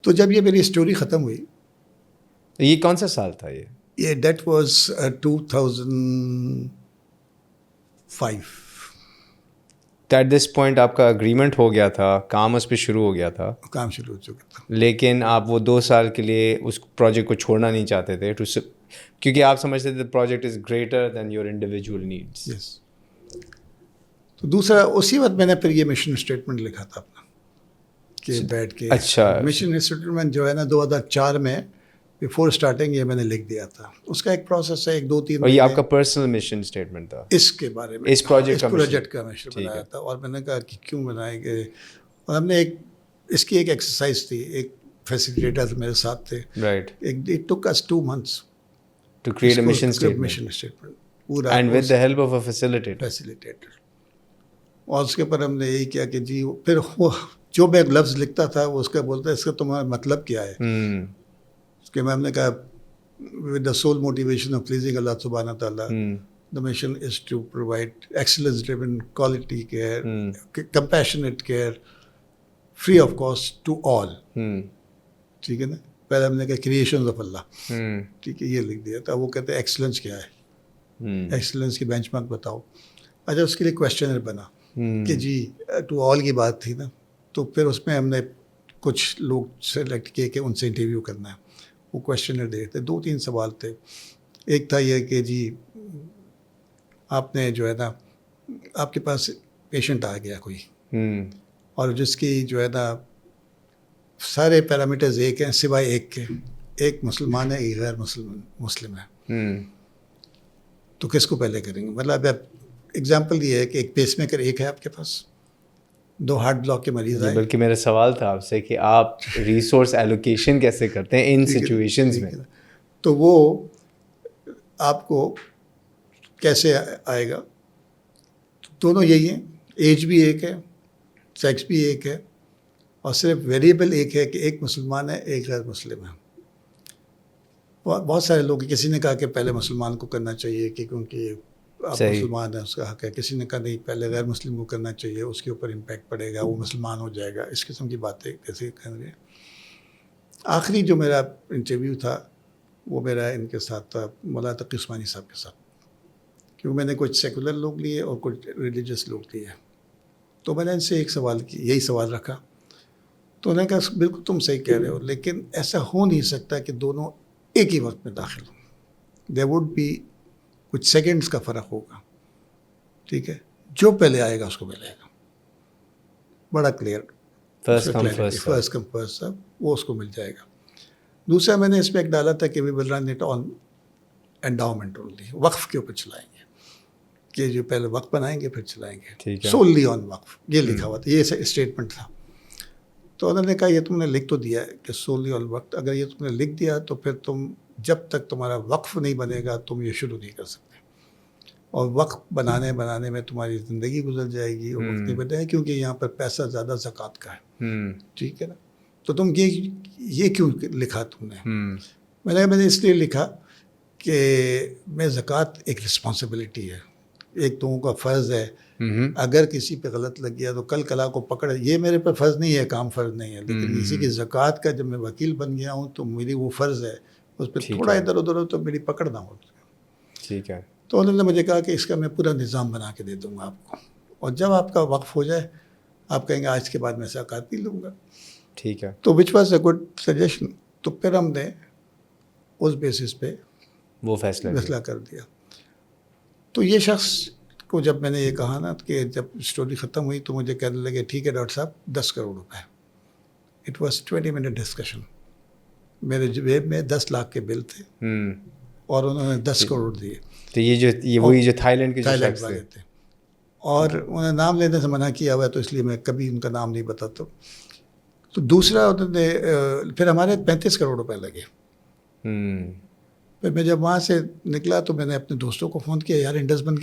تو جب یہ میری اسٹوری ختم ہوئی، یہ کون سا سال تھا یہ that was 2005. At this point آپ کا اگریمنٹ ہو گیا تھا، کام اس پہ شروع ہو گیا تھا، کام شروع ہو چکا تھا، لیکن آپ وہ 2 سال کے لیے اس پروجیکٹ کو چھوڑنا نہیں چاہتے تھے کیونکہ آپ سمجھتے تھے project is greater than your individual needs. Yes. تو دوسرا اسی وقت میں نے پھر یہ مشن اسٹیٹمنٹ لکھا تھا اپنا کہ بیٹھ کے. اچھا. مشن اسٹیٹمنٹ جو ہے نا 2004 میں بیفور اسٹارٹنگ یہ میں نے لکھ دیا تھا. اس کا ایک پروسیس ہے 2-3 اور یہ آپ کا پرسنل مشن اسٹیٹمنٹ تھا اس کے بارے میں، اس پروجیکٹ کا مشن بنایا تھا. اور میں نے کہا کہ کیوں بنائے گئے، اور ہم نے اس کی ایک ایکسرسائز تھی، ایک فیسیلیٹیٹر میرے ساتھ تھے. Right. It took us 2 months to create a mission statement and with the help of a facilitator. اور اس کے اوپر ہم نے یہی کیا کہ جی پھر وہ جو میں لفظ لکھتا تھا وہ اس کا بولتا ہے اس کا تمہارا مطلب کیا ہے. اس کے میں ہم نے کہا with the sole motivation of pleasing Allah subhanahu wa ta'ala, the mission is to provide excellence driven quality care, compassionate care, free of cost to all. ٹھیک ہے نا. پہلے ہم نے کہا کریشنز آف اللہ. ٹھیک ہے، یہ لکھ دیا تھا. وہ کہتے ہیں ایکسلنس کیا ہے، ایکسلنس کی بینچ مارک بتاؤ. اچھا، اس کے لیے کویشچنر بنا کہ جی ٹو آل کی بات تھی نا. تو پھر اس میں ہم نے کچھ لوگ سلیکٹ کیے کہ ان سے انٹرویو کرنا ہے. وہ کویشچنر دے تھے، 2-3 سوال تھے. ایک تھا یہ کہ جی آپ نے جو ہے نا آپ کے پاس پیشنٹ آ گیا کوئی، اور جس کی جو ہے نا سارے پیرامیٹرز ایک ہیں سوائے ایک کے، ایک مسلمان ہے ایک غیر مسلم ہے. تو کس کو پہلے کریں گے؟ مطلب ایگزامپل یہ ہے کہ ایک پیس میکر ایک ہے آپ کے پاس، 2 ہارٹ بلاک کے مریض آئے. بلکہ میرا سوال تھا آپ سے کہ آپ ریسورس ایلوکیشن کیسے کرتے ہیں ان سچویشنز میں. تو وہ آپ کو کیسے آئے گا؟ دونوں یہی ہیں، ایج بھی ایک ہے، سیکس بھی ایک ہے، اور صرف ویریبل ایک ہے کہ ایک مسلمان ہے ایک غیر مسلم ہے. بہت سارے لوگ، کسی نے کہا کہ پہلے مسلمان کو کرنا چاہیے کہ کیونکہ آپ مسلمان ہیں اس کا حق ہے. کسی نے کہا نہیں پہلے غیر مسلم کو کرنا چاہیے، اس کے اوپر امپیکٹ پڑے گا، وہ مسلمان ہو جائے گا. اس قسم کی باتیں کیسے کریں گے. آخری جو میرا انٹرویو تھا وہ میرا ان کے ساتھ تھا، مولانا تقی عثمانی صاحب کے ساتھ، کیونکہ میں نے کچھ سیکولر لوگ لیے اور کچھ ریلیجس لوگ لیے. تو میں نے ان سے ایک سوال کی، یہی سوال رکھا. تو انہوں نے کہا بالکل تم صحیح کہہ رہے ہو، لیکن ایسا ہو نہیں سکتا کہ دونوں ایک ہی وقت میں داخل ہوں. دیر وڈ بی کچھ سیکنڈس کا فرق ہوگا. ٹھیک ہے، جو پہلے آئے گا اس کو ملے گا. بڑا کلیئر، فرسٹ کم فرسٹ، وہ اس کو مل جائے گا. دوسرا میں نے اس میں ایک ڈالا تھا کہ we will run it on endowment only, وقف کے اوپر چلائیں گے، کہ جو پہلے وقف بنائیں گے پھر چلائیں گے، سوللی آن وقف. یہ لکھا ہوا تھا، یہ اسٹیٹمنٹ تھا. تو انہوں نے کہا یہ تم نے لکھ تو دیا ہے کہ سوللی آن وقت، اگر یہ تم نے لکھ دیا تو پھر تم جب تک تمہارا وقف نہیں بنے گا تم یہ شروع نہیں کر سکتے. اور وقت بنانے میں تمہاری زندگی گزر جائے گی اور وقت نہیں بنے گا، کیونکہ یہاں پر پیسہ زیادہ زکوٰۃ کا ہے. ٹھیک ہے نا. تو تم یہ کیوں لکھا تم نے؟ میں نے اس لیے لکھا کہ میں زکوٰۃ ایک رسپانسبلٹی ہے، ایک تمہوں کا فرض ہے. اگر کسی پہ غلط لگ گیا تو کل کلا کو پکڑ، یہ میرے پر فرض نہیں ہے، کام فرض نہیں ہے، لیکن کسی کی زکوٰۃ کا جب میں وکیل بن گیا ہوں تو میری وہ فرض ہے، اس پہ تھوڑا ادھر ادھر ہو تو میری پکڑ نہ ہو. ٹھیک ہے. تو انہوں نے مجھے کہا کہ اس کا میں پورا نظام بنا کے دے دوں گا آپ کو، اور جب آپ کا وقف ہو جائے آپ کہیں گے آج کے بعد میں زکوٰۃ نہیں لوں گا. ٹھیک ہے. تو which was a good suggestion. تو پھر ہم نے اس بیسس پہ وہ فیصلہ کر دیا. تو یہ شخص کو جب میں نے یہ کہا نا کہ جب اسٹوری ختم ہوئی تو مجھے کہنے لگے ٹھیک ہے ڈاکٹر صاحب 10 کروڑ روپے. It was 20 minute discussion. میرے جیب میں 10 لاکھ کے بل تھے اور انہوں نے 10 کروڑ دیے. تو یہ وہی جو تھائی لینڈ کے والے تھے، اور انہوں نے نام لینے سے منع کیا ہوا ہے تو اس لیے میں کبھی ان کا نام نہیں بتاتا. تو دوسرا انہوں نے پھر ہمارے 35 کروڑ روپے لگے. پھر میں جب وہاں سے نکلا تو میں نے اپنے دوستوں کو فون کیا، یار انڈس بن گیا.